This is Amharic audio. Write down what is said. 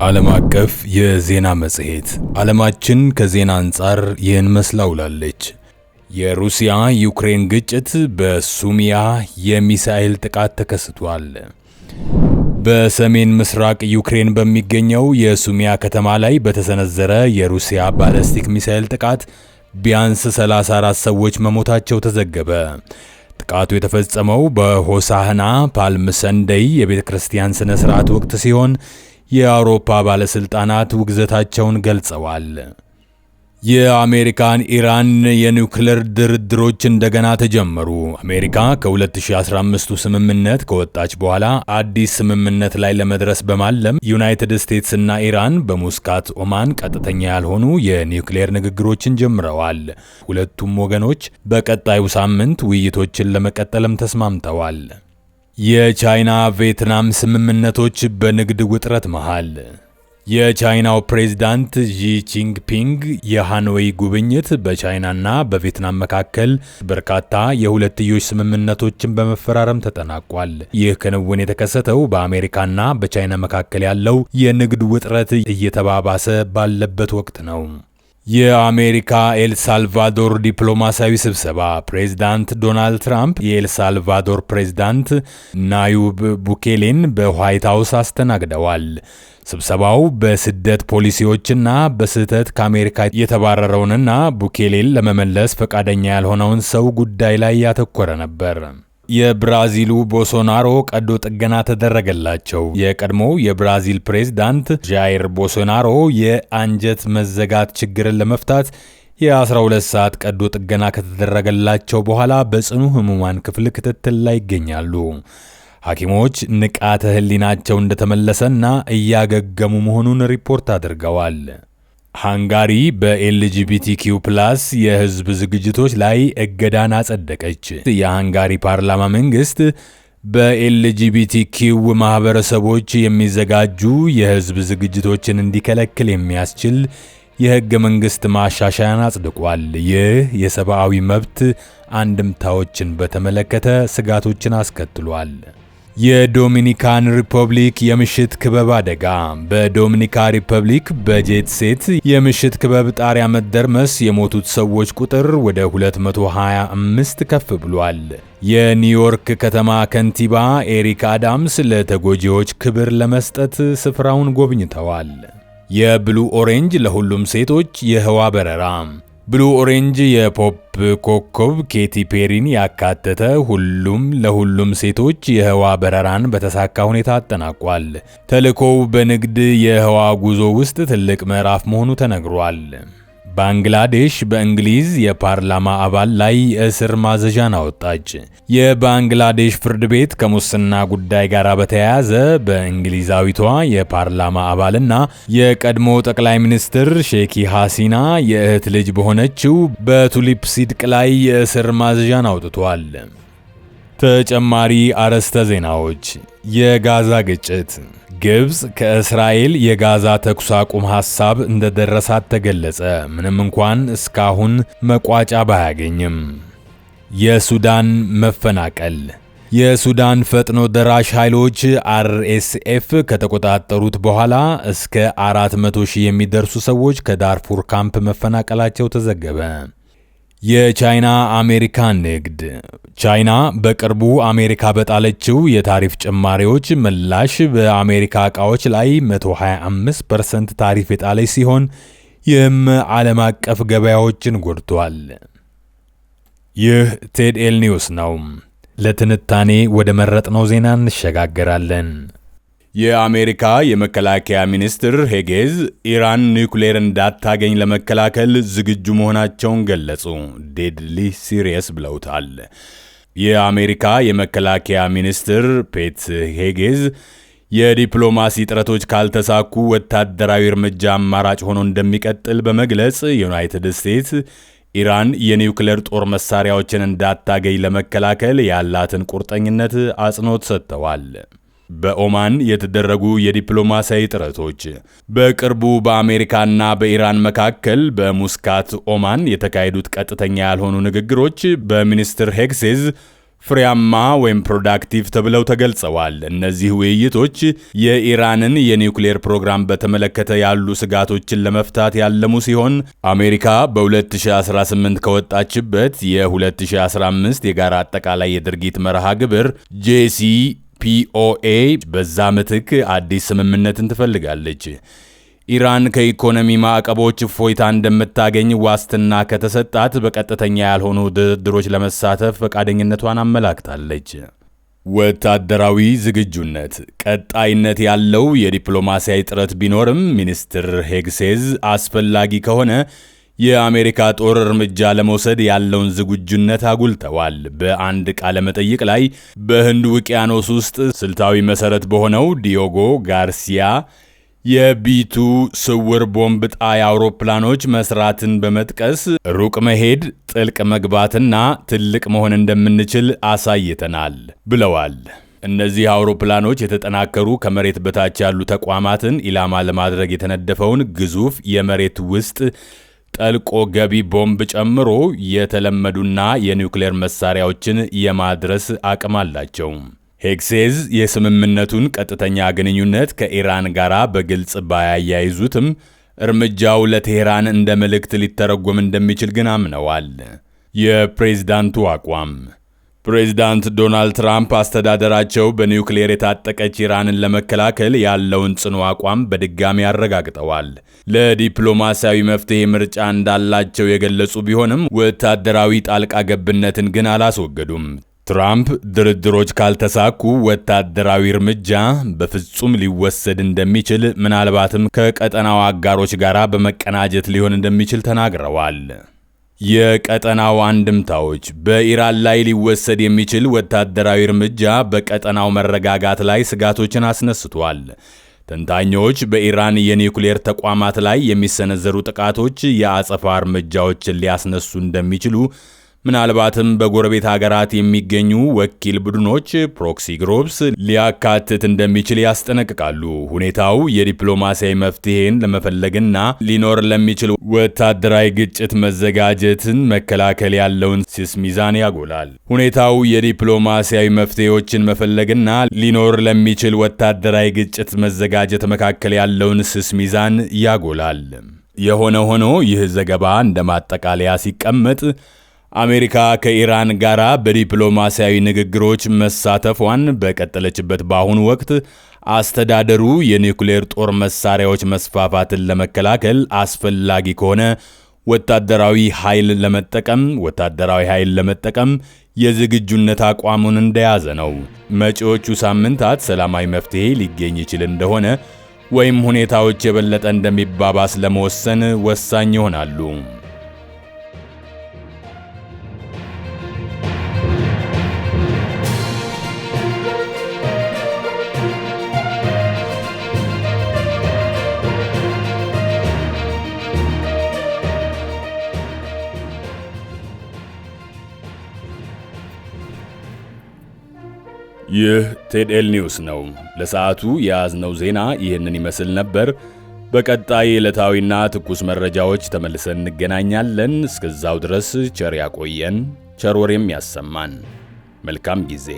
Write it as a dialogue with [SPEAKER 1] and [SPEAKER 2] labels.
[SPEAKER 1] ዓለም አቀፍ የዜና መጽሔት ዓለማችን ከዜና አንጻር ይህን መስላ ውላለች። የሩሲያ ዩክሬን ግጭት፣ በሱሚያ የሚሳኤል ጥቃት ተከስቷል። በሰሜን ምስራቅ ዩክሬን በሚገኘው የሱሚያ ከተማ ላይ በተሰነዘረ የሩሲያ ባላስቲክ ሚሳኤል ጥቃት ቢያንስ 34 ሰዎች መሞታቸው ተዘገበ። ጥቃቱ የተፈጸመው በሆሳህና ፓልም ሰንደይ የቤተ ክርስቲያን ሥነ ሥርዓት ወቅት ሲሆን የአውሮፓ ባለስልጣናት ውግዘታቸውን ገልጸዋል። የአሜሪካን ኢራን የኒውክሌር ድርድሮች እንደገና ተጀመሩ። አሜሪካ ከ2015 ስምምነት ከወጣች በኋላ አዲስ ስምምነት ላይ ለመድረስ በማለም ዩናይትድ ስቴትስ እና ኢራን በሙስካት ኦማን ቀጥተኛ ያልሆኑ የኒውክሌር ንግግሮችን ጀምረዋል። ሁለቱም ወገኖች በቀጣዩ ሳምንት ውይይቶችን ለመቀጠልም ተስማምተዋል። የቻይና ቪየትናም ስምምነቶች በንግድ ውጥረት መሃል። የቻይናው ፕሬዝዳንት ዢ ጂንፒንግ የሃኖይ ጉብኝት በቻይናና በቪየትናም መካከል በርካታ የሁለትዮሽ ስምምነቶችን በመፈራረም ተጠናቋል። ይህ ክንውን የተከሰተው በአሜሪካና በቻይና መካከል ያለው የንግድ ውጥረት እየተባባሰ ባለበት ወቅት ነው። የአሜሪካ ኤልሳልቫዶር ዲፕሎማሲያዊ ስብሰባ። ፕሬዝዳንት ዶናልድ ትራምፕ የኤልሳልቫዶር ፕሬዝዳንት ናዩብ ቡኬሌን በዋይት ሃውስ አስተናግደዋል። ስብሰባው በስደት ፖሊሲዎችና በስህተት ከአሜሪካ የተባረረውንና ቡኬሌን ለመመለስ ፈቃደኛ ያልሆነውን ሰው ጉዳይ ላይ ያተኮረ ነበር። የብራዚሉ ቦሶናሮ ቀዶ ጥገና ተደረገላቸው። የቀድሞው የብራዚል ፕሬዝዳንት ጃይር ቦሶናሮ የአንጀት መዘጋት ችግርን ለመፍታት የ12 ሰዓት ቀዶ ጥገና ከተደረገላቸው በኋላ በጽኑ ህሙማን ክፍል ክትትል ላይ ይገኛሉ። ሐኪሞች ንቃተ ህሊናቸው እንደተመለሰና እያገገሙ መሆኑን ሪፖርት አድርገዋል። ሃንጋሪ በኤልጂቢቲኪው ፕላስ የህዝብ ዝግጅቶች ላይ እገዳን አጸደቀች። የሃንጋሪ ፓርላማ መንግስት በኤልጂቢቲኪው ማህበረሰቦች የሚዘጋጁ የህዝብ ዝግጅቶችን እንዲከለክል የሚያስችል የህገ መንግስት ማሻሻያን አጽድቋል። ይህ የሰብአዊ መብት አንድምታዎችን በተመለከተ ስጋቶችን አስከትሏል። የዶሚኒካን ሪፐብሊክ የምሽት ክበብ አደጋ። በዶሚኒካ ሪፐብሊክ በጄት ሴት የምሽት ክበብ ጣሪያ መደርመስ የሞቱት ሰዎች ቁጥር ወደ 225 ከፍ ብሏል። የኒውዮርክ ከተማ ከንቲባ ኤሪክ አዳምስ ለተጎጂዎች ክብር ለመስጠት ስፍራውን ጎብኝተዋል። የብሉ ኦሬንጅ ለሁሉም ሴቶች የህዋ በረራ። ብሉ ኦሬንጅ የፖፕ ኮከብ ኬቲ ፔሪን ያካተተ ለሁሉም ሴቶች የህዋ በረራን በተሳካ ሁኔታ አጠናቋል። ተልእኮው በንግድ የህዋ ጉዞ ውስጥ ትልቅ ምዕራፍ መሆኑ ተነግሯል። ባንግላዴሽ በእንግሊዝ የፓርላማ አባል ላይ የእስር ማዘዣን አወጣች። የባንግላዴሽ ፍርድ ቤት ከሙስና ጉዳይ ጋር በተያያዘ በእንግሊዛዊቷ የፓርላማ አባልና የቀድሞ ጠቅላይ ሚኒስትር ሼኪ ሐሲና የእህት ልጅ በሆነችው በቱሊፕ ሲድቅ ላይ የእስር ማዘዣን አውጥቷል። ተጨማሪ አርዕስተ ዜናዎች። የጋዛ ግጭት። ግብጽ ከእስራኤል የጋዛ ተኩስ አቁም ሐሳብ እንደደረሳት ተገለጸ፣ ምንም እንኳን እስካሁን መቋጫ ባያገኝም። የሱዳን መፈናቀል። የሱዳን ፈጥኖ ደራሽ ኃይሎች አርኤስኤፍ ከተቆጣጠሩት በኋላ እስከ 400,000 የሚደርሱ ሰዎች ከዳርፉር ካምፕ መፈናቀላቸው ተዘገበ። የቻይና አሜሪካ ንግድ። ቻይና በቅርቡ አሜሪካ በጣለችው የታሪፍ ጭማሪዎች ምላሽ በአሜሪካ ዕቃዎች ላይ 125% ታሪፍ የጣለች ሲሆን ይህም ዓለም አቀፍ ገበያዎችን ጎድቷል። ይህ ቴድኤል ኒውስ ነው። ለትንታኔ ወደ መረጥነው ዜና እንሸጋገራለን። የአሜሪካ የመከላከያ ሚኒስትር ሄጌዝ ኢራን ኒውክሌር እንዳታገኝ ለመከላከል ዝግጁ መሆናቸውን ገለጹ። ዴድሊ ሲሪየስ ብለውታል። የአሜሪካ የመከላከያ ሚኒስትር ፔት ሄጌዝ የዲፕሎማሲ ጥረቶች ካልተሳኩ ወታደራዊ እርምጃ አማራጭ ሆኖ እንደሚቀጥል በመግለጽ ዩናይትድ ስቴትስ ኢራን የኒውክሌር ጦር መሳሪያዎችን እንዳታገኝ ለመከላከል ያላትን ቁርጠኝነት አጽንኦት ሰጥተዋል። በኦማን የተደረጉ የዲፕሎማሲያዊ ጥረቶች። በቅርቡ በአሜሪካና በኢራን መካከል በሙስካት ኦማን የተካሄዱት ቀጥተኛ ያልሆኑ ንግግሮች በሚኒስትር ሄግሴዝ ፍሬያማ ወይም ፕሮዳክቲቭ ተብለው ተገልጸዋል። እነዚህ ውይይቶች የኢራንን የኒውክሌር ፕሮግራም በተመለከተ ያሉ ስጋቶችን ለመፍታት ያለሙ ሲሆን አሜሪካ በ2018 ከወጣችበት የ2015 የጋራ አጠቃላይ የድርጊት መርሃ ግብር JCPOA በዛ ምትክ አዲስ ስምምነትን ትፈልጋለች። ኢራን ከኢኮኖሚ ማዕቀቦች እፎይታ እንደምታገኝ ዋስትና ከተሰጣት በቀጥተኛ ያልሆኑ ድርድሮች ለመሳተፍ ፈቃደኝነቷን አመላክታለች። ወታደራዊ ዝግጁነት ቀጣይነት ያለው የዲፕሎማሲያዊ ጥረት ቢኖርም ሚኒስትር ሄግሴዝ አስፈላጊ ከሆነ የአሜሪካ ጦር እርምጃ ለመውሰድ ያለውን ዝግጁነት አጉልተዋል። በአንድ ቃለ መጠይቅ ላይ በህንድ ውቅያኖስ ውስጥ ስልታዊ መሰረት በሆነው ዲዮጎ ጋርሲያ የቢቱ ስውር ቦምብ ጣይ አውሮፕላኖች መስራትን በመጥቀስ ሩቅ መሄድ፣ ጥልቅ መግባትና ትልቅ መሆን እንደምንችል አሳይተናል ብለዋል። እነዚህ አውሮፕላኖች የተጠናከሩ ከመሬት በታች ያሉ ተቋማትን ኢላማ ለማድረግ የተነደፈውን ግዙፍ የመሬት ውስጥ ጠልቆ ገቢ ቦምብ ጨምሮ የተለመዱና የኒውክሌር መሳሪያዎችን የማድረስ አቅም አላቸው። ሄግሴዝ የስምምነቱን ቀጥተኛ ግንኙነት ከኢራን ጋር በግልጽ ባያያይዙትም እርምጃው ለቴህራን እንደ መልእክት ሊተረጎም እንደሚችል ግን አምነዋል። የፕሬዝዳንቱ አቋም ፕሬዝዳንት ዶናልድ ትራምፕ አስተዳደራቸው በኒውክሌር የታጠቀች ኢራንን ለመከላከል ያለውን ጽኑ አቋም በድጋሚ አረጋግጠዋል። ለዲፕሎማሲያዊ መፍትሄ ምርጫ እንዳላቸው የገለጹ ቢሆንም ወታደራዊ ጣልቃ ገብነትን ግን አላስወገዱም። ትራምፕ ድርድሮች ካልተሳኩ ወታደራዊ እርምጃ በፍጹም ሊወሰድ እንደሚችል ምናልባትም ከቀጠናው አጋሮች ጋር በመቀናጀት ሊሆን እንደሚችል ተናግረዋል። የቀጠናው አንድምታዎች በኢራን ላይ ሊወሰድ የሚችል ወታደራዊ እርምጃ በቀጠናው መረጋጋት ላይ ስጋቶችን አስነስቷል። ተንታኞች በኢራን የኒውክሌር ተቋማት ላይ የሚሰነዘሩ ጥቃቶች የአጸፋ እርምጃዎችን ሊያስነሱ እንደሚችሉ ምናልባትም በጎረቤት ሀገራት የሚገኙ ወኪል ቡድኖች ፕሮክሲ ግሩፕስ ሊያካትት እንደሚችል ያስጠነቅቃሉ። ሁኔታው የዲፕሎማሲያዊ መፍትሄን ለመፈለግና ሊኖር ለሚችል ወታደራዊ ግጭት መዘጋጀትን መከላከል ያለውን ስስ ሚዛን ያጎላል። ሁኔታው የዲፕሎማሲያዊ መፍትሄዎችን መፈለግና ሊኖር ለሚችል ወታደራዊ ግጭት መዘጋጀት መካከል ያለውን ስስ ሚዛን ያጎላል። የሆነ ሆኖ ይህ ዘገባ እንደ ማጠቃለያ ሲቀመጥ አሜሪካ ከኢራን ጋር በዲፕሎማሲያዊ ንግግሮች መሳተፏን በቀጠለችበት በአሁኑ ወቅት አስተዳደሩ የኒውክሌር ጦር መሳሪያዎች መስፋፋትን ለመከላከል አስፈላጊ ከሆነ ወታደራዊ ኃይል ለመጠቀም የዝግጁነት አቋሙን እንደያዘ ነው። መጪዎቹ ሳምንታት ሰላማዊ መፍትሄ ሊገኝ ይችል እንደሆነ ወይም ሁኔታዎች የበለጠ እንደሚባባስ ለመወሰን ወሳኝ ይሆናሉ። ይህ ቴድኤል ኒውስ ነው። ለሰዓቱ የያዝነው ዜና ይህንን ይመስል ነበር። በቀጣይ ዕለታዊና ትኩስ መረጃዎች ተመልሰን እንገናኛለን። እስከዛው ድረስ ቸር ያቆየን፣ ቸር ወሬም ያሰማን። መልካም ጊዜ